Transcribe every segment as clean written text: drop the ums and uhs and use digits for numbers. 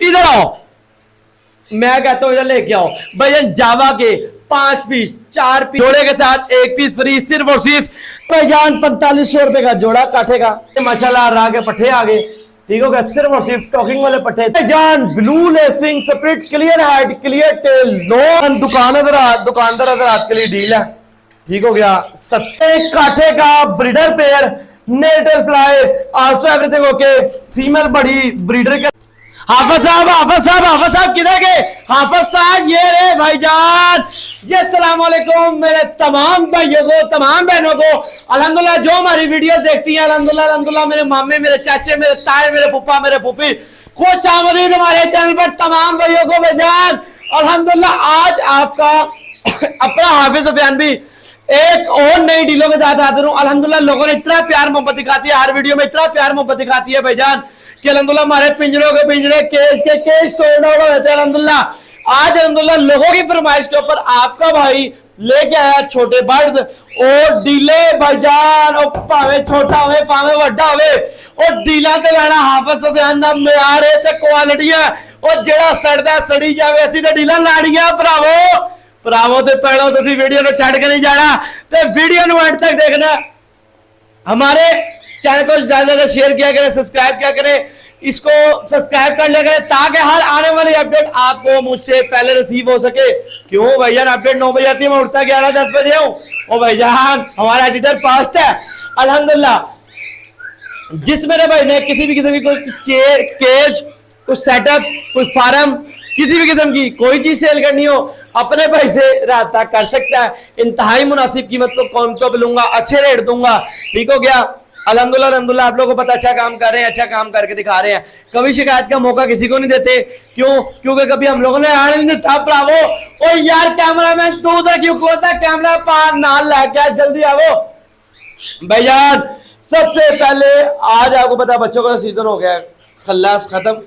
इधर आओ, मैं कहता हूं इधर लेके आओ भाईजान। जावा के 5 पीस 4 पीस जोड़े के साथ 1 पीस फ्री, सिर्फ और सिर्फ भाईजान 4500 रुपए का जोड़ा काटे का। माशाल्लाह राह के पट्टे आ गए, ठीक हो गया, सिर्फ और सिर्फ टॉकिंग वाले पट्टे। भाईजान blue lacing split clear head clear tail no, दुकानदार हजरात के लिए डील है, ठीक हो गया। 70 काठे का ब्रीडर पेयर, नेटल fly also everything okay, female बड़ी ब्रीडर के। हाफिज साहब किधर गए? हाफिज साहब ये रे भाईजान। जी अस्सलाम वालेकुम मेरे तमाम भाइयों को, तमाम बहनों को, अल्हम्दुलिल्लाह जो हमारी वीडियो देखती हैं, अल्हम्दुलिल्लाह मेरे मामे, मेरे चाचे, मेरे ताए, मेरे पुप्पा, मेरे पुप्पी, खुश आमदीद हमारे चैनल पर तमाम भाइयों को भाईजान। अल्हम्दुलिल्लाह आज आपका अपना हाफिज सुफियान भी एक और नई डीलों के साथ हाजिर हूं। अल्हम्दुलिल्लाह लोगों ने इतना प्यार मोहब्बत दिखाती है, हर वीडियो में इतना प्यार मोहब्बत दिखाती है भाईजान कि अल्हम्दुलिल्लाह हमारे पिंजरों के पिंजरे केज सोल्ड आउट होते हैं अल्हम्दुलिल्लाह। आज अल्हम्दुलिल्लाह लोगों की फरमाइश के ऊपर आपका भाई लेके आया छोटे बर्ड्स और डीले भाईजान, और भावे छोटा होवे भावे वड्डा होवे, और डीला ते लेना हाफिज सुफियान दा म्यार है ते क्वालिटी है, और जेड़ा सड़दा सड़ी जावे असि ते डीला लाड़ियां भरावो ते पैणो तुसी वीडियो नु छड़ के नहीं जाना ते वीडियो नु एंड तक देखना। हमारे चैनल को ज्यादा से ज्यादा शेयर किया करें, सब्सक्राइब किया करें, इसको सब्सक्राइब कर लिया करें ताकि हर आने वाली अपडेट आपको मुझसे पहले रिसीव हो सके। क्यों भाईजान अपडेट 9 बजे आती है, मैं उठता 11-10 बजे हूँ। ओ भाईजान हमारा एडिटर फास्ट है अल्हम्दुलिल्लाह। जिस मेरे भाई ने किसी भी किस्म की कोई केज, कुछ सेटअप, कुछ फार्म, किसी भी किस्म की कोई चीज सेल करनी हो अपने भाई से राब्ता कर सकता है। इंतहाई मुनासिब कीमत को कीमतों पे लूंगा, अच्छे रेट दूंगा, ठीक हो गया। अल्हम्दुलिल्लाह आप लोगों को पता अच्छा काम कर रहे हैं, अच्छा काम करके दिखा रहे हैं, कभी शिकायत का मौका किसी को नहीं देते। क्यों? क्योंकि कभी हम लोगों ने आने नहीं था ब्रावो। ओ यार कैमरामैन तू उधर क्यों खोलता है, कैमरा पार नाल लेके जल्दी आओ भाईजान। सबसे पहले आज आपको पता बच्चों का सीजन हो गया खल्लास खत्म।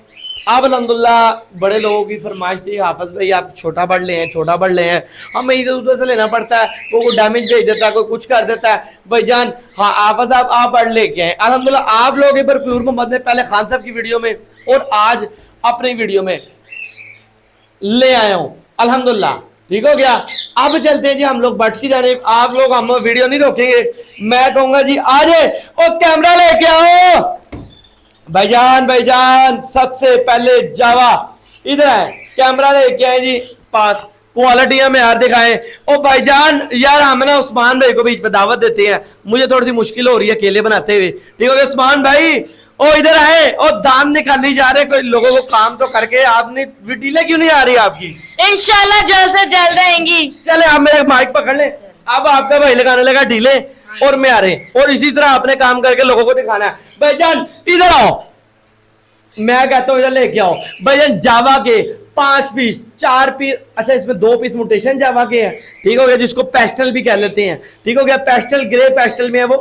अब अल्हम्दुलिल्लाह बड़े लोगों की फरमाइश थी हाफिज भाई आप छोटा बढ़ ले हैं, हमें इधर उधर से लेना पड़ता है, कोई डैमेज भेज देता है, कोई कुछ कर देता है भाईजान। हाँ हाफिज आप बढ़ लेके आए अल्हम्दुलिल्लाह। आप लोग भरपूर मोहम्मद ने पहले खान साहब की वीडियो में और आज अपनी वीडियो में ले आया हूँ अल्हम्दुलिल्लाह, ठीक हो गया। अब चलते हैं जी हम लोग बर्ड्स की जानिब। आप लोग हम वीडियो नहीं रोकेंगे, मैं कहूंगा जी आ जाए और कैमरा लेके आओ भाईजान। सबसे पहले जावा इधर है, कैमरा लेके आए जी पास, क्वालिटी में यार दिखाएं। ओ भाईजान यार हम ना उस्मान भाई को बीच में दावत देते हैं, मुझे थोड़ी सी मुश्किल हो रही है अकेले बनाते हुए, ठीक हो गया। उस्मान भाई ओ इधर आए, और दान निकाली जा रहे, कोई लोगों को काम तो करके आपने डीले क्यों नहीं आ रही आपकी? इंशाल्लाह जल्द से जल्द रहेंगी। चले आप मेरे माइक पकड़ ले। अब आपका भाई लगाने लगा डीले और मैं आ रहे, और इसी तरह आपने काम करके लोगों को दिखाना है। भाईजान इधर आओ, मैं कहता हूं इधर लेके आओ भाईजान। जावा के 5 पीस 4 पीस, अच्छा इसमें 2 पीस मुटेशन जावा के हैं, ठीक हो गया, जिसको पेस्टल भी कह लेते हैं, ठीक हो गया। पेस्टल ग्रे पेस्टल में है वो,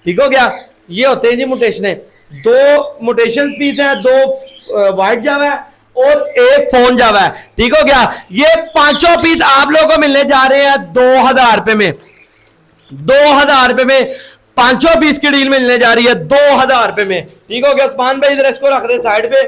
ठीक हो गया। ये होते हैं जी मुटेशन, 2 मुटेशन पीस है, 2 व्हाइट जावा है और 1 फोन जावा है, ठीक हो गया। ये 5 पीस आप लोगों को मिलने जा रहे हैं 2000 रुपए में, 2000 रुपए में 5 पीस की डील मिलने जा रही है 2000 रुपए में, ठीक हो गया। उस्मान भाई इधर इसको रख दे साइड पे,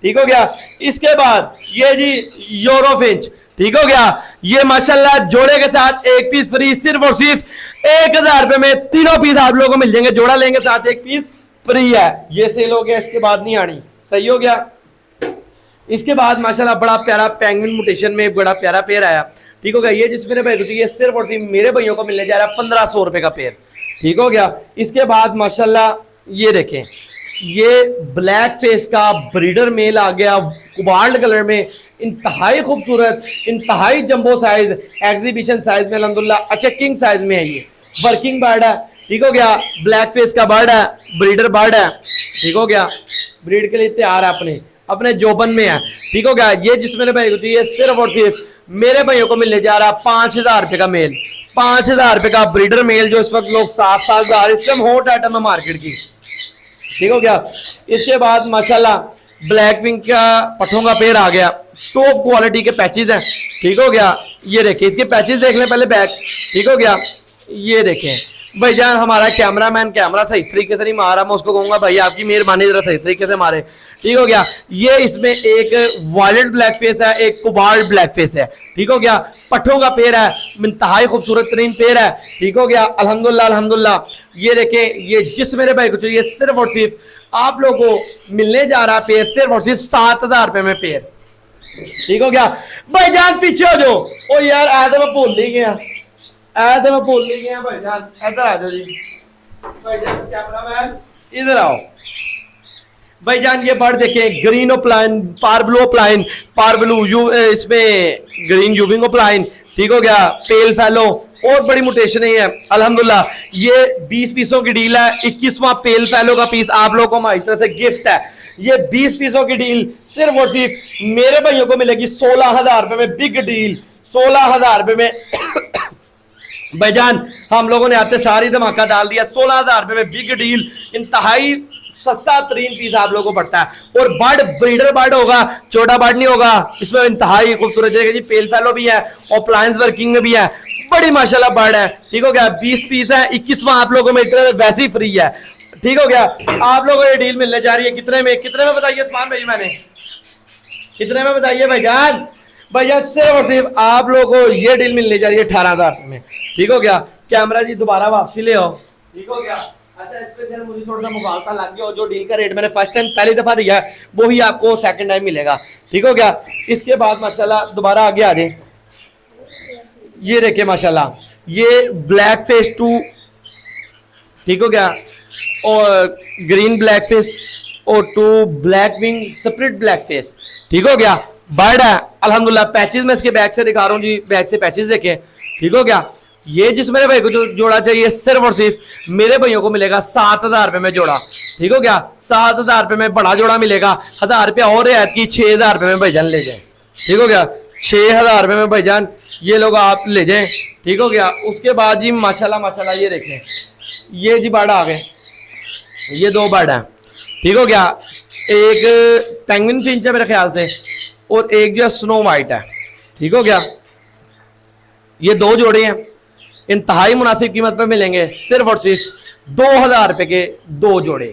ठीक हो गया। इसके बाद ये जी यूरोफिंच, ठीक हो गया। ये माशाल्लाह जोड़े के साथ 1 पीस फ्री, सिर्फ और सिर्फ 1000 रुपए में 3 पीस आप लोगों को मिल जाएंगे, जोड़ा लेंगे साथ 1 पीस फ्री है। ये सेल हो गया, इसके बाद नहीं आनी, सही हो गया। इसके बाद माशाल्लाह बड़ा प्यारा पेंगुइन मुटेशन में बड़ा प्यारा पेयर आया, ठीक हो गया। ये जिस मेरे भाई को चाहिए सिर्फ और सिर्फ मेरे भाइयों को मिलने जा रहा है 1500 रुपए का पेयर, ठीक हो गया। इसके बाद माशाल्लाह ये देखें, ये ब्लैक फेस का ब्रीडर मेल आ गया कुबाल्ड कलर में, इंतहाई खूबसूरत, इंतहाई जंबो साइज, एग्जीबिशन साइज में अल्हम्दुलिल्लाह, अच्छा किंग साइज में है। ये वर्किंग बर्ड है, ठीक हो गया। ब्लैक फेस का बर्ड है, ब्रीडर बर्ड है, ठीक हो गया। ब्रीड के लिए तैयार है, अपने जोबन में है, ठीक हो गया। ये जिस मेरे भाई को चाहिए सिर्फ और सिर्फ मेरे भाइयों को मिलने जा रहा है 5000 रुपए का मेल, 5000 रुपए का ब्रीडर मेल, जो इस वक्त लोग 7,000 इस टाइम हॉट आइटम है मार्केट की, ठीक हो गया। इसके बाद माशाल्लाह ब्लैक विंग का पट्ठों का पेड़ आ गया, टॉप क्वालिटी के पैचेज हैं, ठीक हो गया। ये देखें इसके पैचेज देख लें पहले बैक, ठीक हो गया। ये देखें भाईजान हमारा कैमरामैन कैमरा सही तरीके से नहीं मारा, मैं उसको कहूंगा भाई आपकी मेहरबानी जरा सही तरीके से मारे। ठीक हो गया। ये इसमें एक वायलेट ब्लैक फेस है, एक कुबाल्ट ब्लैक फेस है। ठीक हो गया। पट्ठों का पेड़ है, इंतहाई खूबसूरत तरीन पेड़ है। ठीक हो गया। अल्हम्दुलिल्लाह अल्हम्दुलिल्लाह। ये देखे, ये जिस मेरे भाई को चाहिए सिर्फ और सिर्फ आप लोगों को मिलने जा रहा पेड़ सिर्फ और सिर्फ 7,000 रुपए में पेड़। ठीक हो गया। भाईजान पीछे हो जाओ। ओ यार आया तो मैं भूल ही गया, आया तो मैं भूल ही गया। भाईजान इधर आ जाओ जी। भाईजान कैमरामैन इधर आओ। भाईजान ये बर्ड देखें, ग्रीन ओप्लाइन, पार्बलू ओप्लाइन, पार्बलू यू, इसमें ग्रीन यूविंग ओप्लाइन। ठीक हो गया। पेल फैलो और बड़ी मोटेशन है अल्हम्दुलिल्लाह। ये 20 पीसों की डील है। 21वां पेल फैलो का पीस आप लोगों को हमारी तरफ से गिफ्ट है। ये 20 पीसों की डील सिर्फ और सिर्फ मेरे भाइयों को मिलेगी 16,000 रुपए में। बिग डील 16,000 रुपए में। भाईजान हम लोगों ने आते सारी धमाका डाल दिया। 16,000 रुपए में बिग डील, इंतहाई सस्ता तरीन पीस आप लोगों को पड़ता है। और बर्ड ब्रीडर बर्ड होगा, छोटा बर्ड नहीं होगा। इसमें इंतहाई खूबसूरत जी पेल फैलो भी है, अप्लायंस वर्किंग में भी है, बड़ी माशाल्लाह बर्ड है। ठीक हो गया। 20 पीस है, 21वां आप लोगों में इतने वैसे ही फ्री है। ठीक हो गया। आप लोगों को ये डील मिलने जा रही है कितने में, कितने में बताइए उस्मान भाई, मैंने कितने में बताइए भाईजान। भाईजान सिर्फ और सिर्फ आप लोगों को ये डील मिलने जा रही है 18,000 में। ठीक हो गया। कैमरा जी दोबारा वापसी ले आओ। ठीक हो गया। अच्छा इसमें मुझे थोड़ा सा मुबालता लग गया और जो डील का रेट मैंने फर्स्ट टाइम पहली दफा दिया है वो ही आपको सेकंड टाइम मिलेगा। ठीक हो गया। इसके बाद माशाल्लाह दोबारा आगे आ जाए। ये देखिए माशाल्लाह, ये ब्लैक फेस 2। ठीक हो गया। और ग्रीन ब्लैक फेस और 2 black wing split black face. ठीक हो गया। बर्ड है अल्हम्दुलिल्लाह। पैचेस में इसके बैक से दिखा रहा हूँ जी, बैक से पैचेस देखें। ठीक हो गया। ये जिस मेरे भाई को जो जोड़ा चाहिए सिर्फ और सिर्फ मेरे भाइयों को मिलेगा 7,000 रुपए में जोड़ा। ठीक हो गया। 7,000 रुपए में बड़ा जोड़ा मिलेगा। 1,000 रुपया और रियायत की 6,000 रुपए में भाईजान ले जाए। ठीक हो गया। 6,000 रुपए में भाईजान ये लोग आप ले जाएं। ठीक हो गया। उसके बाद जी माशाल्लाह माशाल्लाह ये देखें, ये जी बर्ड आ गए, ये 2 बर्ड हैं। ठीक हो गया। एक पेंगुइन फिंच है मेरे ख्याल से और एक जो स्नो वाइट है। ठीक हो गया। ये 2 जोड़े हैं, इंतहाई मुनासिब कीमत पे मिलेंगे सिर्फ और सिर्फ 2,000 रुपए के 2 जोड़े।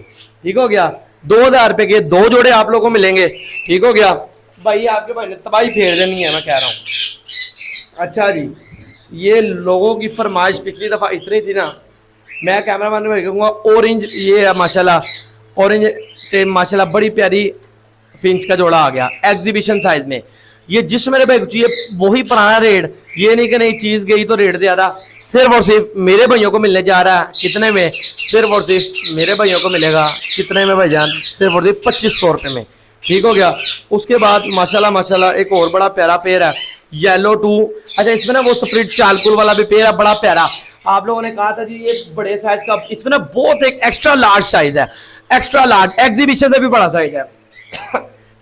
ठीक हो गया। 2,000 रुपए के 2 जोड़े आप लोगों को मिलेंगे। ठीक हो गया। भाई आपके भाई ने तबाही फेर देनी है, मैं कह रहा हूँ। अच्छा जी, ये लोगों की फरमाइश पिछली दफा इतनी थी ना, मैं कैमरामैन में कहूँगा ऑरेंज, ये है माशाल्लाह ऑरेंज माशाल्लाह बड़ी प्यारी फिंच का जोड़ा आ गया एग्जीबिशन साइज में। ये जिस मेरे भाई चाहिए वही पुराना रेट, ये नहीं कि नई चीज गई तो रेट ज्यादा। सिर्फ और सिर्फ मेरे भाइयों को मिलने जा रहा है कितने में, सिर्फ और सिर्फ मेरे भाइयों को मिलेगा कितने में भाईजान, सिर्फ और सिर्फ 2500 रुपए में। ठीक हो गया। उसके बाद माशाल्लाह माशाल्लाह एक और बड़ा प्यारा पेड़ है येलो 2। अच्छा इसमें ना वो स्प्लिट चालकुल वाला भी पेड़ है, बड़ा प्यारा। आप लोगों ने कहा था जी ये बड़े साइज का, इसमें ना बहुत एक एक्स्ट्रा लार्ज साइज है, एक्स्ट्रा लार्ज एग्जीबिशन से भी बड़ा साइज है।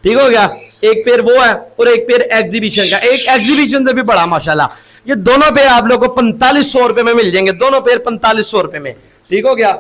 ठीक हो गया। एक पेड़ वो है और एक पेड़ एग्जीबिशन का, एक एग्जीबिशन से भी बड़ा माशाल्लाह। ये दोनों पेड़ आप लोगों को 4500 रुपए में मिल जाएंगे, दोनों पेड़ 4500 रुपए में। ठीक हो गया।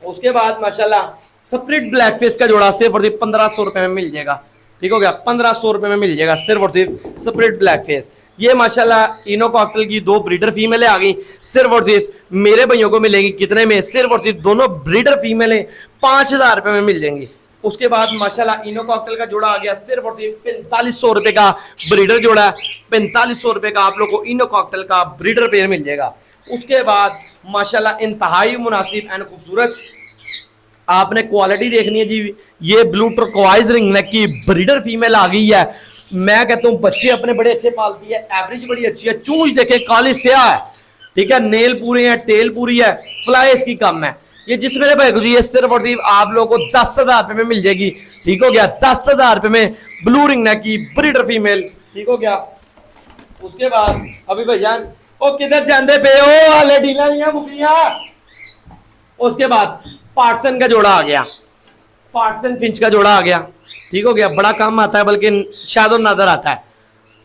उसके बाद माशाल्लाह स्प्लिट ब्लैक फेस का जोड़ा सिर्फ और सिर्फ 1500 रुपए में मिल जाएगा। ठीक हो गया। 1500 रुपए में मिल जाएगा सिर्फ और सिर्फ स्प्लिट ब्लैक फेस। ये माशाल्लाह इनो कॉकटेल की 2 ब्रीडर फीमेलें आ गई, सिर्फ और सिर्फ मेरे भाइयों को मिलेगी कितने में, सिर्फ और सिर्फ दोनों ब्रीडर फीमेलें 5,000 रुपए में मिल जाएंगी। उसके बाद माशाल्लाह इनो कॉकटेल का जोड़ा आ गया सिर्फ और सिर्फ 4500 रुपए का ब्रीडर जोड़ा है। 4500 रुपए का आप लोग को इनो कॉकटेल का ब्रीडर पेयर मिल जाएगा। उसके बाद माशाल्लाह इंतहाई मुनासिब एंड खूबसूरत, आपने क्वालिटी देखनी है जी। ये ब्लू टर्कोइज रिंग नेक की ब्रीडर फीमेल आ गई है। मैं कहता हूँ बच्चे अपने बड़े अच्छे पालती है, एवरेज बड़ी अच्छी है। चूंच देखे काली स्याह है। ठीक है। नेल पूरे हैं, टेल पूरी है, फ्लाई इसकी कम है। ये जिस मेरे भाई को जी सिर्फ और सिर्फ आप लोगों को 10,000 रुपए में मिल जाएगी। ठीक हो गया। 10,000 रुपए में ब्लू रिंग नेक की ब्रीडर फीमेल। ठीक हो गया। उसके बाद अभी भाईजान ओ किधर जाते पे हो, हाले डीला नहीं बुकिया। उसके बाद पार्सन का जोड़ा आ गया, पार्सन फिंच का जोड़ा आ गया। ठीक हो गया। बड़ा कम आता है बल्कि शायद नजर आता है।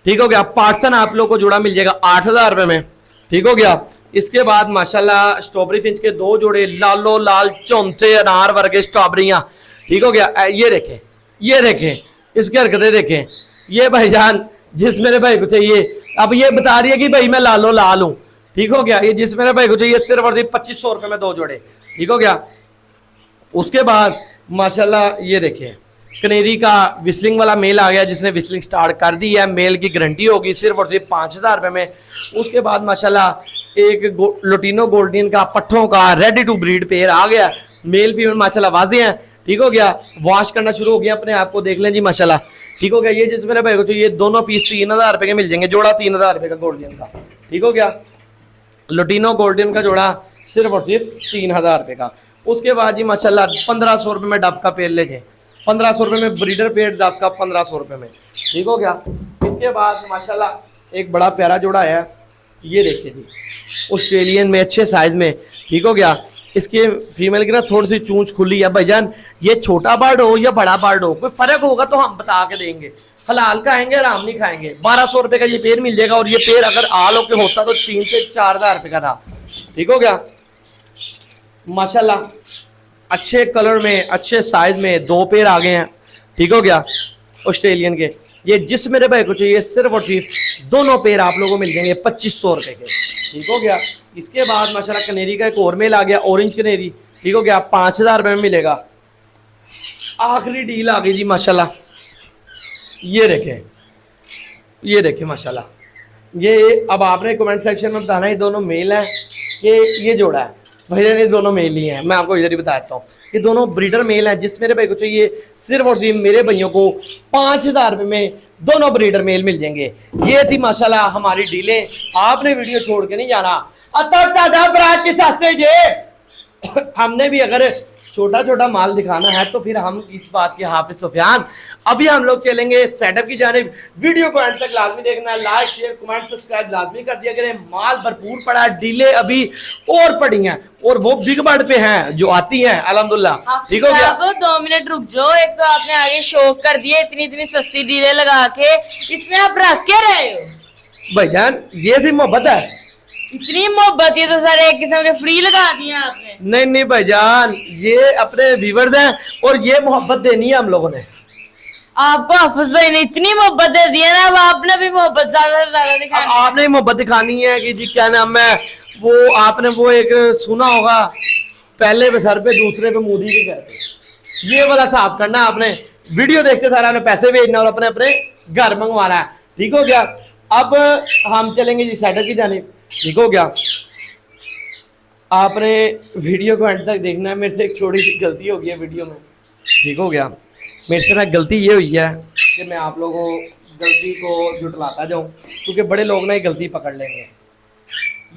ठीक हो गया। पार्सन आप लोग को जोड़ा मिल जाएगा 8,000 रुपए में। ठीक हो गया। इसके बाद माशाल्लाह स्ट्रॉबेरी फिंच के 2 जोड़े लालो लाल चौंचे अनार वर्गे स्ट्रॉबेरियां। ठीक हो गया। ये देखें, ये देखें, इसकी हरकतें देखें। ये भाईजान जिस मेरे भाई को चाहिए, अब ये बता रही है कि भाई मैं लालो लाल हूं। ठीक हो गया। ये जिस मेरे भाई को चाहिए सिर्फ और सिर्फ 2500 रुपए में 2 जोड़े, ठीक हो गया। उसके बाद माशाल्लाह ये देखिए कनेरी का विस्लिंग वाला मेल आ गया, जिसने विस्लिंग स्टार्ट कर दी है, मेल की गारंटी होगी सिर्फ और सिर्फ 5000 रुपए में। उसके बाद माशाल्लाह एक लोटिनो गोल्डन का पट्ठों का रेडी टू ब्रीड पेयर आ गया, मेल फीमेल माशाल्लाह वाजे हैं, ठीक हो गया। वॉश करना शुरू हो गया अपने आप को, देख लें जी माशाल्लाह, ठीक हो गया। ये जिस मेरे भाई को चाहिए दोनों पीस 3000 रुपए के मिल जाएंगे, जोड़ा 3000 रुपए का गोल्डन का, ठीक हो गया। लोटिनो गोल्डन का जोड़ा सिर्फ और सिर्फ 3000 रुपए का। उसके बाद जी माशाल्लाह 1500 रुपए में डब का पेड़ ले जाए, 1500 रुपए में ब्रीडर पेड़ डब का 1500 रुपए में, ठीक हो गया। इसके बाद माशाल्लाह एक बड़ा प्यारा जोड़ा है, ये देखिए जी ऑस्ट्रेलियन में अच्छे साइज में, ठीक हो गया। इसके फीमेल की ना थोड़ी सी चूंच खुली है भाईजान, ये छोटा बर्ड हो या बड़ा बर्ड हो, कोई फर्क होगा तो हम बता के देंगे, हलाल खाएंगे आराम नहीं खाएंगे। 1200 रुपए का ये पेड़ मिल जाएगा, और ये पेड़ अगर आल होके होता तो 3 से 4000 रुपए का था, ठीक हो गया। माशाल्लाह अच्छे कलर में अच्छे साइज में 2 पेड़ आ गए हैं, ठीक हो गया ऑस्ट्रेलियन के। ये जिस मेरे भाई को चाहिए सिर्फ और सिर्फ दोनों पेड़ आप लोगों को मिल जाएंगे 2500 रुपए के, ठीक हो गया। इसके बाद माशाल्लाह कनेरी का एक और मेल आ गया, ऑरेंज कनेरी, ठीक हो गया, 5000 रुपए में मिलेगा। आखिरी डील आ गई जी माशाल्लाह, ये देखें माशाल्लाह। ये अब आपने कमेंट सेक्शन में बताना, ये दोनों मेल है कि ये जोड़ा है। भैया ने दोनों मेल ही हैं, मैं आपको इधर ही बताता हूँ, ये दोनों ब्रीडर मेल हैं। जिस मेरे भाई को चाहिए सिर्फ और सिर्फ मेरे भाइयों को 5000 रुपए में दोनों ब्रीडर मेल मिल जाएंगे। ये थी माशाल्लाह हमारी डीलें, आपने वीडियो छोड़ के नहीं जाना। हमने भी अगर छोटा छोटा माल दिखाना है तो फिर हम इस बात के हाफिज सुफियान। अभी हम लोग चलेंगे सेटअप की जानिब, वीडियो को एंड तक लाजमी देखना, लाइक शेयर कमेंट सब्सक्राइब लाजमी कर दिया करें। माल भरपूर पड़ा है, डीले अभी और पड़ी हैं, और वो बिग बर्ड पे हैं जो आती हैं अल्हम्दुलिल्लाह, ठीक हो गया। 2 मिनट रुक जाओ, एक तो आपने आगे शौक कर दिए इतनी इतनी सस्ती डीले लगा के, इसमें आप रख के रहे हो भाईजान, ये सी मोहब्बत है, इतनी मोहब्बत, ये तो सारे एक किस्म के फ्री लगा दिए आपने। नहीं भाईजान, ये अपने व्यूअर्स हैं और ये मोहब्बत देनी है हम लोगों ने आपको। हाफिज भाई ने इतनी मोहब्बत दे दी है ना, अब आपने भी मोहब्बत ज्यादा से ज्यादा दिखानी। आपने मोहब्बत दिखानी है कि जी क्या नाम है वो, आपने वो एक सुना होगा, पहले पे सर पे दूसरे पे मोदी के घर पे, ये वाला साफ करना आपने। वीडियो देखते सारे आपने पैसे भेजना और अपने अपने घर मंगवाना है, ठीक हो गया। अब हम चलेंगे जी सेटअप की जानिब, ठीक हो गया। आपने वीडियो को एंड तक देखना है। मेरे से एक छोटी सी गलती हो गई है वीडियो में, ठीक हो गया। मेरे से ना गलती ये हुई है कि मैं आप लोगों को गलती को जुटलाता जाऊं, क्योंकि बड़े लोग ना ये गलती पकड़ लेंगे।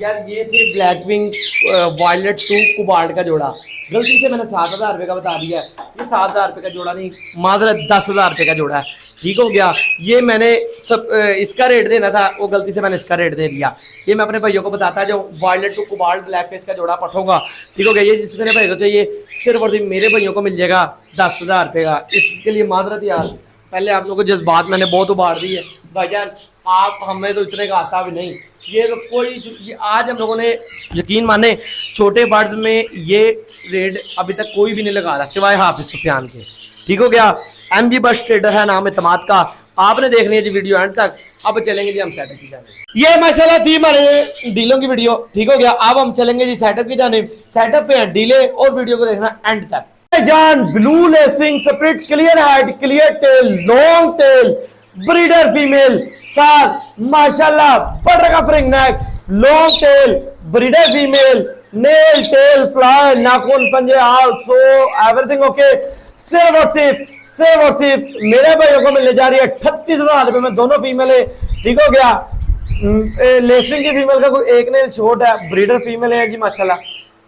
यार ये थे ब्लैक विंग वायलेट 2 कुबार्ड का जोड़ा, गलती से मैंने 7000 रुपये का बता दिया है, ये 7000 रुपये का जोड़ा नहीं, मात्र 10000 रुपये का जोड़ा है, ठीक हो गया। ये मैंने सब इसका रेट देना था, वो गलती से मैंने इसका रेट दे दिया। ये मैं अपने भाइयों को बताता जाऊँ, वायलेट 2 कुबार्ड ब्लैक फेस का जोड़ा पठोगा, ठीक हो गया। ये जिस मेरे भाई को चाहिए सिर्फ और सिर्फ मेरे भाइयों को मिल जाएगा 10000 रुपये का। इसके लिए माजरत यार, पहले आप लोगों को जिस बात मैंने बहुत उबार दी है भाईजान, आप हमें तो इतने का आता भी नहीं। ये तो कोई आज हम लोगों ने यकीन माने छोटे बर्ड्स में ये रेट अभी तक कोई भी नहीं लगा रहा सिवाय हाफिज सुफियान के, ठीक हो गया। MG बर्ड्स ट्रेडर है नाम एतमाद का, आपने देखनी है जी वीडियो एंड तक। अब चलेंगे जी हम सेटअप की जानिब। ये माशाल्लाह थी हमारे डीलों की वीडियो, ठीक हो गया। अब हम चलेंगे जी सेटअप की जानिब। सेटअप पे है डीले, और वीडियो को देखना एंड तक। जान blue lacing split clear head clear tail long tail breeder female साथ माशाल्लाह बटर का फ्रिंग neck long tail breeder female nail tail fly नाखून पंजे आल्सो एवरीथिंग ओके। सिर्फ और सिर्फ मेरे भाइयों को मिलने जा रही है 38000 रुपए में दोनों फीमेल है, ठीक हो गया। लेसिंग की फीमेल का कोई एक नेल छोट है, ब्रीडर फीमेल है जी माशाल्लाह।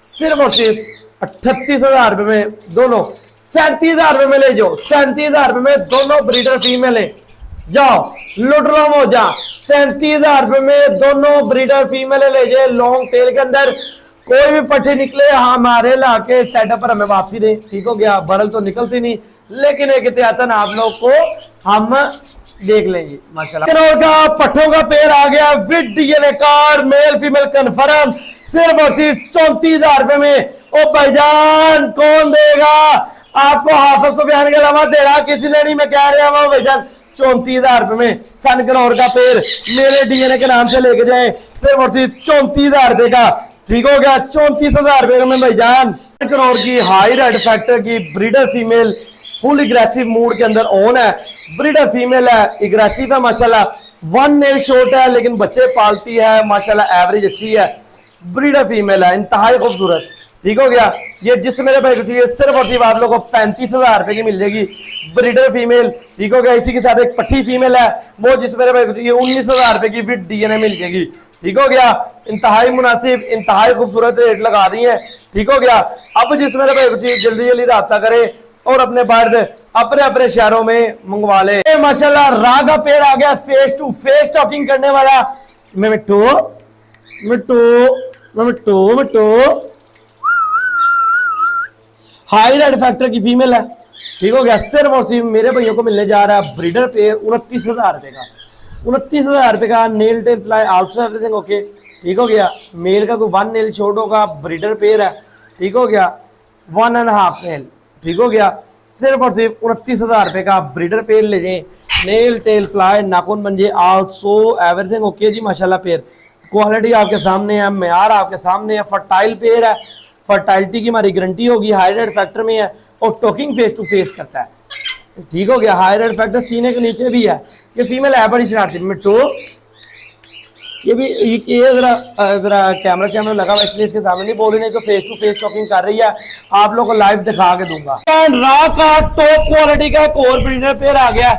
सिर्फ और सिर्फ 38000 रुपए में दोनों, 37000 रुपए में ले जाओ, 37000 रुपए में दोनों ब्रीडर फीमेल है। जाओ लुट लो मौजा, 37000 रुपए में दोनों ब्रीडर फीमेल ले जाए। लॉन्ग टेल के अंदर कोई भी पट्टी निकले हमारे लाके सेटअप पर हमें वापसी दे, ठीक हो गया। बरल तो निकलती नहीं, लेकिन एक एहतियातन आप लोग को हम देख लेंगे माशाल्लाह। का पट्टों का पेड़ आ गया with DNA card male female confirm, सिर्फ और सिर्फ 34000 रुपए में। ओ भाईजान कौन देगा आपको? हाफिज सुफियान के अलावा दे रहा किसी ने नहीं, मैं कह रहा हूँ भाईजान 34000 रुपए में सन कनौर का पेड़ मेरे डीएनए के नाम से लेके जाए। सिर्फ और सिर्फ 34,000 रुपए का। ठीक हो गया, 34,000 रुपए का में भाईजान। 1 करोड़ की हाई रेड फैक्टर की breeder female, full aggressive mood के अंदर ऑन है। ब्रीडर फीमेल है, एग्रेसिव है माशाल्लाह। 1 नेल शॉर्ट है लेकिन बच्चे पालती है माशाल्लाह, एवरेज अच्छी है। ब्रीडर फीमेल है, इंतहाई खूबसूरत। ठीक हो गया, ये जिस मेरे भाई को चाहिए सिर्फ और सिर्फ आप लोगों को 35,000 रुपए की मिल जाएगी ब्रीडर फीमेल। ठीक हो गया, इसी के साथ एक पट्टी फीमेल है, वो जिस मेरे भाई को चाहिए 19,000 रुपए की विद डीएनए मिल जाएगी। ठीक हो गया, इंतहाई मुनासिब, इंतहाई खूबसूरत रेट लगा दी है। ठीक हो गया, अब जिस मेरे भाई को चाहिए जल्दी जल्दी रब्ता करे और अपने बर्ड अपने अपने शहरों में मंगवा ले। माशाल्लाह राह का पेड़ आ गया, फेस टू फेस टॉकिंग करने वाला। मिट्टू मिट्टू मिट्टू मिट्टू, हाई रेड फैक्टर की फीमेल है। ठीक हो गया, सिर्फ और सिर्फ मेरे भैया को मिलने जा रहा है ब्रीडर पेयर 29,000 रुपए का। 29,000 रुपए का nail tail fly also everything okay. ठीक हो गया, मेल का कोई 1 नेल शॉर्ट होगा, ब्रीडर पेयर है। ठीक हो गया, 1.5 नेल। ठीक हो गया, सिर्फ और सिर्फ 29,000 रुपए का ब्रीडर पेयर ले जाए। नेल टेल फ्लाई नाखून मंजे आल्सो एवरीथिंग ओके जी माशाल्लाह। पेयर क्वालिटी आपके सामने है, म्यार आपके सामने है, फर्टाइल पेयर है, फर्टाइलिटी की हमारी गारंटी होगी। हाई रेड फैक्टर में है और टॉकिंग फेस टू फेस करता है। ठीक हो गया, हाई रेड फैक्टर सीने के नीचे भी है। ये फीमेल है बड़ी शरारती। मिट्टू ये भी ये जरा कैमरा शैमरा लगा हुआ इसलिए इसके सामने नहीं बोल रही, नहीं तो फेस टू फेस टॉकिंग कर रही है, आप लोग को लाइव दिखा के दूंगा। रा का टॉप क्वालिटी का एक और ब्रीडर पेयर आ गया।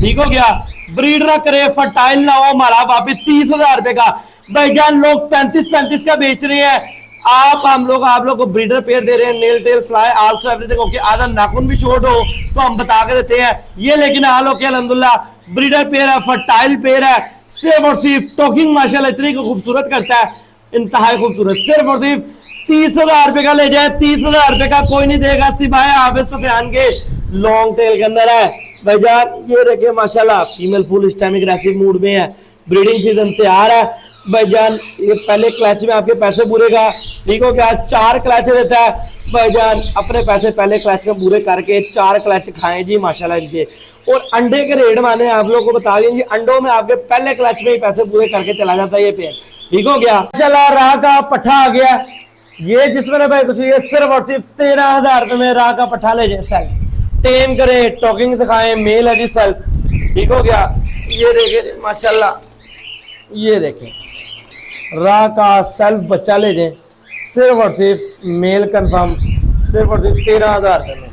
ठीक हो गया, ब्रीड ना करे, फर्टाइल ना हो, हमारा वापिस 30,000 रुपए का। भाईजान लोग 35 का बेच रहे हैं, आप लोग को ब्रीडर पेयर दे रहे हैं। Nail tail fly also everything okay. आधा नाखून भी शॉर्ट हो तो हम बता के देते हैं ये, लेकिन हाल ओके अल्हम्दुलिल्लाह ब्रीडर पेयर है, फर्टाइल पेयर है। सिर्फ और सिर्फ टॉकिंग माशाल्लाह इतनी खूबसूरत करता है, इंतहाई खूबसूरत। सिर्फ और सिर्फ 30,000 रुपए का ले जाए। 30,000 रुपए का कोई नहीं देगा सिवाय हाफिज सुफियान के। लॉन्ग टेल के अंदर है भाईजान, ये देखिए माशाल्लाह फीमेल फुल इस टाइम एग्रेसिव मूड में है। ब्रीडिंग सीजन तैयार है भाईजान। ये पहले क्लच में आपके पैसे पूरेगा। ठीक हो गया, 4 क्लच देता है भाईजान। अपने पैसे पहले क्लच में पूरे करके 4 क्लच खाएं जी माशाल्लाह इनके। और अंडे के रेट माने आप लोगों को बता दें, अंडों में आपके पहले क्लच में ही पैसे पूरे करके चला जाता है ये पेड़। ठीक हो गया, माशाल्लाह राह का पट्ठा आ गया। ये जिसमें भाई कुछ ये सिर्फ और सिर्फ 13,000 रुपए में राह का पट्ठा ले जाए। सेल्फ टेम करे, टॉकिंग सिखाएं, मेल है जी सेल्फ। ठीक हो गया, ये देखे माशाल्लाह, ये देखें राह का सेल्फ बच्चा ले जाए। सिर्फ और सिर्फ मेल कंफर्म, सिर्फ और सिर्फ 13,000 रुपए में।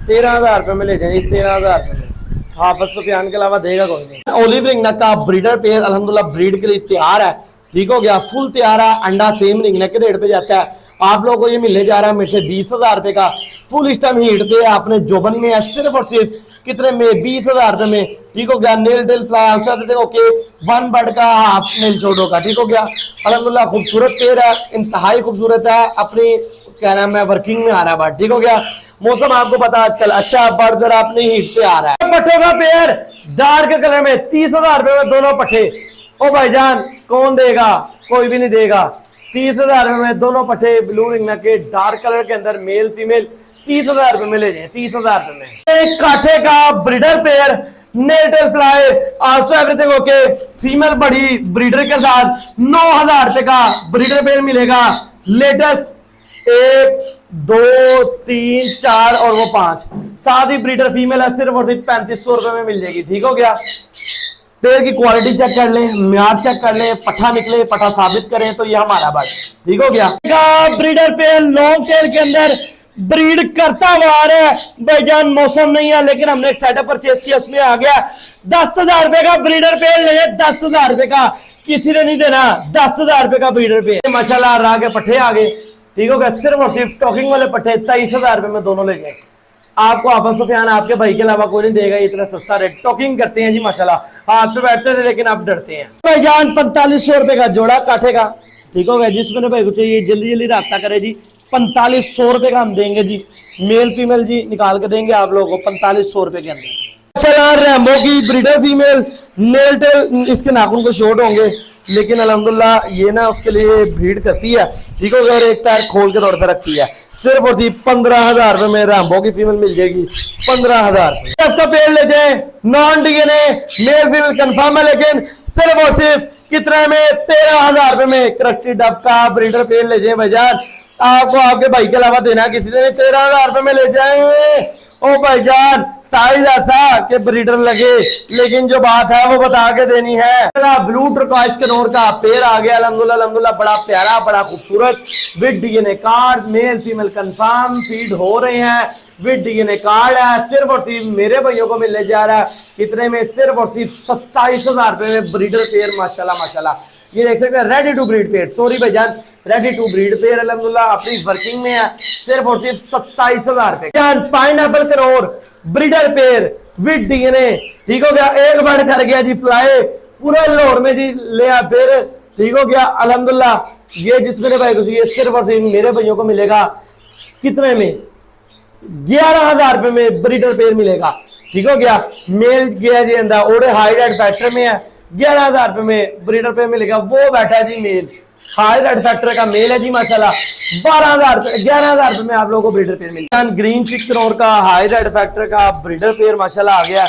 13,000 रुपए में ले जाए, 13,000 रुपए में। हाफिज सुफियान के अलावा देगा कोई नहीं। ओलिव रिंगनेक का ब्रीडर पेयर अल्हम्दुलिल्लाह ब्रीड के लिए तैयार है। ठीक हो गया, फुल तैयार है। अंडा सेम रिंगनेक के रेट पे जाता है। आप लोगों को ये मिलने जा रहा है मेरे से 20,000 रुपए का। फुल स्टम हीट पे आपने जोबन में है, सिर्फ और सिर्फ कितने में 20,000 रुपए में। ठीक हो गया, nail tail fly okay, 1 bird का हाफ नेल शॉर्ट होगा। ठीक हो गया, अल्हम्दुलिल्लाह खूबसूरत पेयर है, इंतहाई खूबसूरत है। अपनी क्या नाम है वर्किंग में आ रहा है बर्ड। ठीक हो गया, मौसम आपको पता आजकल अच्छा, बर्ड जरा अपनी हीट पे आ रहा है। पट्ठों का पेयर डार्क कलर में 30,000 रुपए में दोनों पट्ठे। ओ भाईजान कौन देगा, कोई भी नहीं देगा। 30,000 रुपए में दोनों पट्टे ब्लू रिंगनेक के डार्क कलर के अंदर मेल फीमेल 30,000 रुपए में ले जाए। 30,000 रुपए में एक काठे का breeder pair, nail tail fly also everything okay. Female बड़ी ब्रीडर के साथ 9,000 रुपए का ब्रीडर पेयर मिलेगा। लेटेस्ट 1 2 3 4 और वो 5 साथ ही ब्रीडर फीमेल है। सिर्फ और सिर्फ 3500 रुपए में मिल जाएगी। ठीक हो गया, पेड़ की क्वालिटी चेक कर लें, म्यार चेक कर लें, पट्ठा निकले, पट्ठा साबित करें तो ये हमारा बात। ठीक हो गया, ब्रीडर पेयर लॉन्ग टेल के अंदर ब्रीड करता हुआ आ रहा है भाईजान। मौसम नहीं है लेकिन हमने एक सेटअप परचेज किया, उसमें आ गया 10,000 रुपए का ब्रीडर पेयर ले। 10,000 रुपए का किसी ने नहीं देना, 10,000 रुपए का ब्रीडर पेयर माशाल्लाह। राह के पट्टे आ गए। ठीक हो गया, सिर्फ और सिर्फ टॉकिंग वाले पट्टे 23,000 रुपए में दोनों ले गए। आपको हाफिज सुफियान आपके भाई के अलावा कोई नहीं देगा इतना सस्ता रेट। टॉकिंग करते हैं जी माशाल्लाह, हाथ पे बैठते थे लेकिन आप डरते हैं भाईजान। 4500 रुपए का जोड़ा काठे का। ठीक हो गया, जिस मेरे भाई को चाहिए जल्दी जल्दी रब्ता करे जी। 4500 रुपए का हम देंगे जी, मेल फीमेल जी निकाल के देंगे आप लोगों को 4500 रुपए के अंदर। चला रैम्बो की ब्रीडर फीमेल, नेल टेल इसके नाखून को शॉर्ट होंगे लेकिन अल्हम्दुलिल्लाह ये ना उसके लिए ब्रीड करती है। ठीक हो गया, और एक पैर खोल के तौर पर रखती है। सिर्फ और सिर्फ 15,000 रुपए में रैम्बो की फीमेल मिल जाएगी। 15,000 का पेड़ ले जाए, non DNA male female confirm है लेकिन सिर्फ और सिर्फ कितने में? 13,000 रुपए में क्रस्टी डब का ब्रीडर पेयर ले जाए भाईजान, आपको आपके भाई के अलावा देना किसी ने नहीं, 13,000 रुपए में ले जाएंगे। ओ भाईजान साइज ऐसा कि ब्रीडर लगे, लेकिन जो बात है वो बता के देनी है। ब्लू टर्कॉइज कनौर का पेयर आ गया अल्हम्दुलिल्लाह अल्हम्दुलिल्लाह, बड़ा प्यारा बड़ा खूबसूरत with DNA card, male female confirm feed हो रहे हैं, विद डीएनए कार्ड है। सिर्फ और सिर्फ मेरे भाइयों को मिलने जा रहा है कितने में? सिर्फ और सिर्फ 27,000 रुपए में ब्रीडर पेयर। माशाल्लाह माशाल्लाह, ये देख सकते हैं ready to breed pair, sorry भाईजान रेडी टू ब्रीड पेयर अल्हम्दुलिल्लाह अपनी वर्किंग में है, सिर्फ और सिर्फ 27,000 रुपए। Pineapple Knorr breeder pair with DNA, ठीक हो गया, एक बार कर गया जी फ्लाई पूरा लाहौर में जी ले आ फिर, ठीक हो गया अल्हम्दुलिल्लाह। ये जिस मेरे भाई को चाहिए सिर्फ और सिर्फ मेरे भाइयों को मिलेगा कितने में? 11,000 रुपए में ब्रीडर पेयर मिलेगा, ठीक हो गया। मेल गया जी अंदर ओडे हाई रेड फैक्टर में है, 11,000 रुपए में ब्रीडर पेयर मिलेगा। वो बैठा जी मेल हाई रेड फैक्टर का मेल है जी माशाल्लाह, 12,000 रुपए 11,000 रुपए में आप लोगों को ब्रीडर पेयर मिलेगा। ग्रीन चिक कनौर का हाई रेड फैक्टर का ब्रीडर पेयर माशाल्लाह आ गया,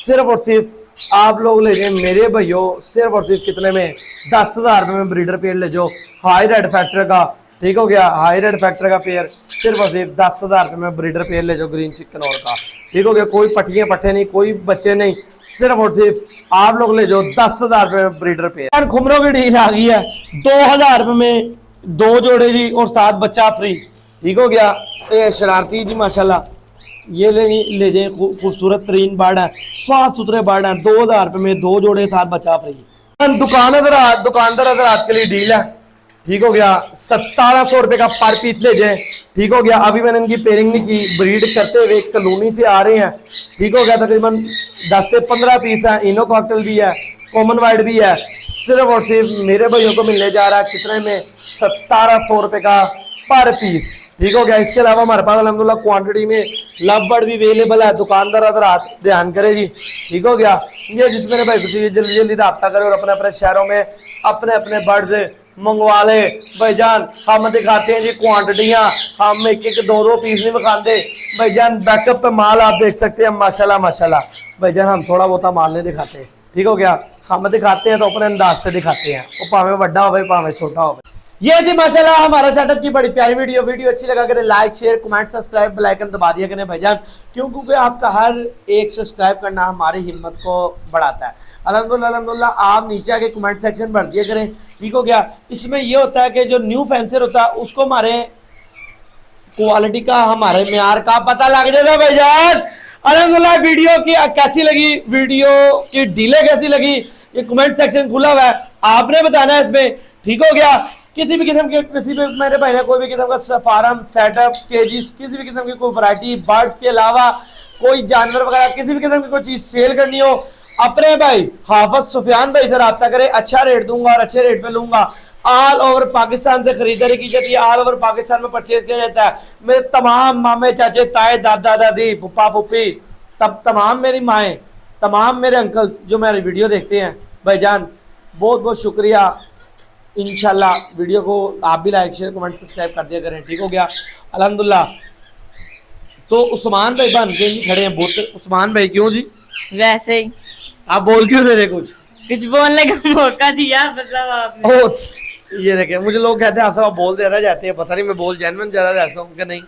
सिर्फ और सिर्फ आप लोग ले जाए मेरे भैया सिर्फ और सिर्फ कितने में? 10,000 रुपए में ब्रीडर पेयर ले जाओ हाई रेड फैक्टर का, ठीक हो गया। हाई रेड फैक्टर का पेयर सिर्फ और सिर्फ 10,000 रुपए में ब्रीडर पेयर ले जाओ ग्रीन चिक कनौर का, ठीक हो गया। कोई पट्टियां पट्टे नहीं, कोई बच्चे नहीं, सिर्फ और सिर्फ आप लोग ले जाओ 10,000 रुपए में ब्रीडर पेयर। खुमरों की डील आ गई है 2,000 रुपए में 2 जोड़े जी और 7 बच्चा फ्री, ठीक हो गया। ये शरारती जी माशाल्लाह, ये ले जाए खूबसूरत तरीन बार्ड है, साफ सुथरे बार्ड है, 2,000 रुपए में 2 जोड़े 7 बच्चा फ्री। दुकानदार हजरात के लिए डील है, ठीक हो गया। 1,700 रुपए का पर पीस ले जाए, ठीक हो गया। अभी मैंने इनकी पेयरिंग नहीं की, ब्रीड करते हुए कॉलोनी से आ रहे हैं, ठीक हो गया। तकरीबन 10 से 15 पीस है, इनो कॉकटेल भी है, कॉमन वाइट भी है, सिर्फ और सिर्फ मेरे भाइयों को मिलने जा रहा है कितने में? 1,700 रुपए का पर पीस, ठीक हो गया। इसके अलावा हमारे पास अल्हम्दुलिल्लाह क्वांटिटी में लव बर्ड भी अवेलेबल है, दुकानदार हजरात ध्यान करे जी, ठीक हो गया। ये जिस मेरे भाई को जल्दी जल्दी रब्ता करे और अपने अपने शहरों में अपने अपने बर्ड से मंगवा ले भाईजान। हम दिखाते हैं जी क्वांटिटियां, हम एक एक 2-2 पीस नहीं दिखाते भाईजान। बैकअप पे माल आप देख सकते हैं माशाल्लाह माशाल्लाह भाईजान, हम थोड़ा बहुत माल नहीं दिखाते, ठीक हो गया। हम दिखाते हैं तो अपने अंदाज से दिखाते हैं, वो भावे बड़ा हो भावे छोटा हो। ये थी माशाल्लाह हमारा सेटअप की बड़ी प्यारी वीडियो अच्छी लगा करें like share comment subscribe bell icon दबा दिया करें भाईजान, क्योंकि आपका हर एक सब्सक्राइब करना हमारी हिम्मत को बढ़ाता है। अल्हम्दुलिल्लाह आप नीचे आके कमेंट सेक्शन भर दिया करें, ठीक हो गया। इसमें ये होता है कि जो न्यू फैंसर होता है उसको हमारे क्वालिटी का हमारे म्यार का पता लग जाता है भाईजान। अल्हम्दुलिल्लाह वीडियो की कैसी लगी, वीडियो की डीले कैसी लगी, ये कमेंट सेक्शन खुला हुआ है, आपने बताना है इसमें, ठीक हो गया। किसी भी किस्म के किसी भी मेरे भाई ने कोई भी किस्म का फार्म सेटअप केजीज किसी भी किस्म की कोई वैरायटी बर्ड्स के अलावा कोई जानवर वगैरह किसी भी किस्म की कोई चीज सेल करनी हो, अपने भाई हाफिज सुफियान भाई से रब्ता करें, अच्छा रेट दूंगा और अच्छे रेट पे लूंगा। ऑल ओवर पाकिस्तान से खरीदारी की जाती है, ऑल ओवर पाकिस्तान में परचेज किया जाता है। मेरे तमाम मामे चाचे ताए दादा दादी पुप्पा पुप्पी तब तमाम मेरी माएँ तमाम मेरे अंकल्स जो मेरी वीडियो देखते हैं भाईजान, बहुत बहुत शुक्रिया। इंशाल्लाह वीडियो को आप भी लाइक शेयर कमेंट सब्सक्राइब कर दिया करें, ठीक हो गया। अल्हम्दुलिल्लाह तो उस्मान भाई बन के खड़े हैं बहुत। उस्मान भाई क्यों जी? वैसे ही आप बोल क्यों दे रहे? कुछ बोलने का मौका दिया बस आपने। ओ ये देखें, मुझे लोग कहते हैं आप सब बोल देना चाहते हैं, पता नहीं मैं बोल जेन्युइन ज्यादा चाहता हूँ कि नहीं,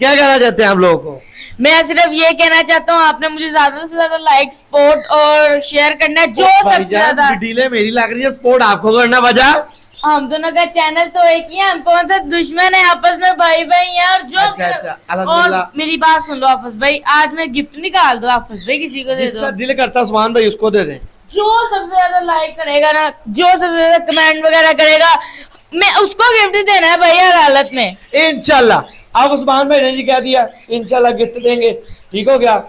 क्या कहना चाहते हैं आप लोगों को? मैं सिर्फ ये कहना चाहता हूँ आपने मुझे ज्यादा से ज्यादा लाइक सपोर्ट और शेयर करना है, जो सबसे ज्यादा डीले मेरी लग रही है, सपोर्ट आपको करना बजा। हम दोनों का चैनल तो एक ही है, हम कौन सा दुश्मन है, आपस में भाई भाई हैं। और जो अल्हम्दुलिल्लाह और मेरी बात सुन लो हाफिज भाई, आज मैं गिफ्ट निकाल दो हाफिज भाई, किसी को दे दो, जिसका दिल करता उस्मान भाई उसको दे दें। जो सबसे ज्यादा लाइक करेगा ना, जो सबसे ज्यादा कमेंट वगैरह करेगा, मैं उसको गिफ्ट देना है भाई हर हालत में इंशाल्लाह। आप उस्मान भाई ने जी कह दिया इंशाल्लाह गिफ्ट देंगे, ठीक हो गया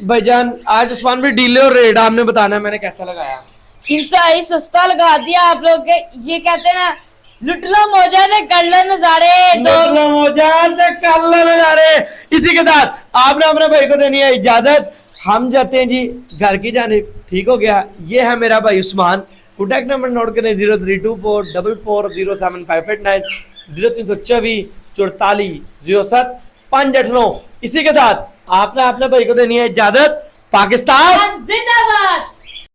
भाईजान। आज उस्मान भाई डीले और रेट आपने बताना है मैंने कैसा लगाया। इंतहाई सस्ता लगा दिया आप लोग के, ये कहते हैं ना लुट लो मौजा ने कर लो नजारे, कर लो नजारे। इसी के साथ आपने अपने भाई को देनी है इजाजत, हम जाते हैं जी घर की जानिब, ठीक हो गया। ये है मेरा भाई उस्मान, कॉन्टैक्ट नंबर नोट करें 0324440758 0324 44 07 589। इसी के साथ आपने अपने भाई को देनी है इजाजत। पाकिस्तान जिंदाबाद।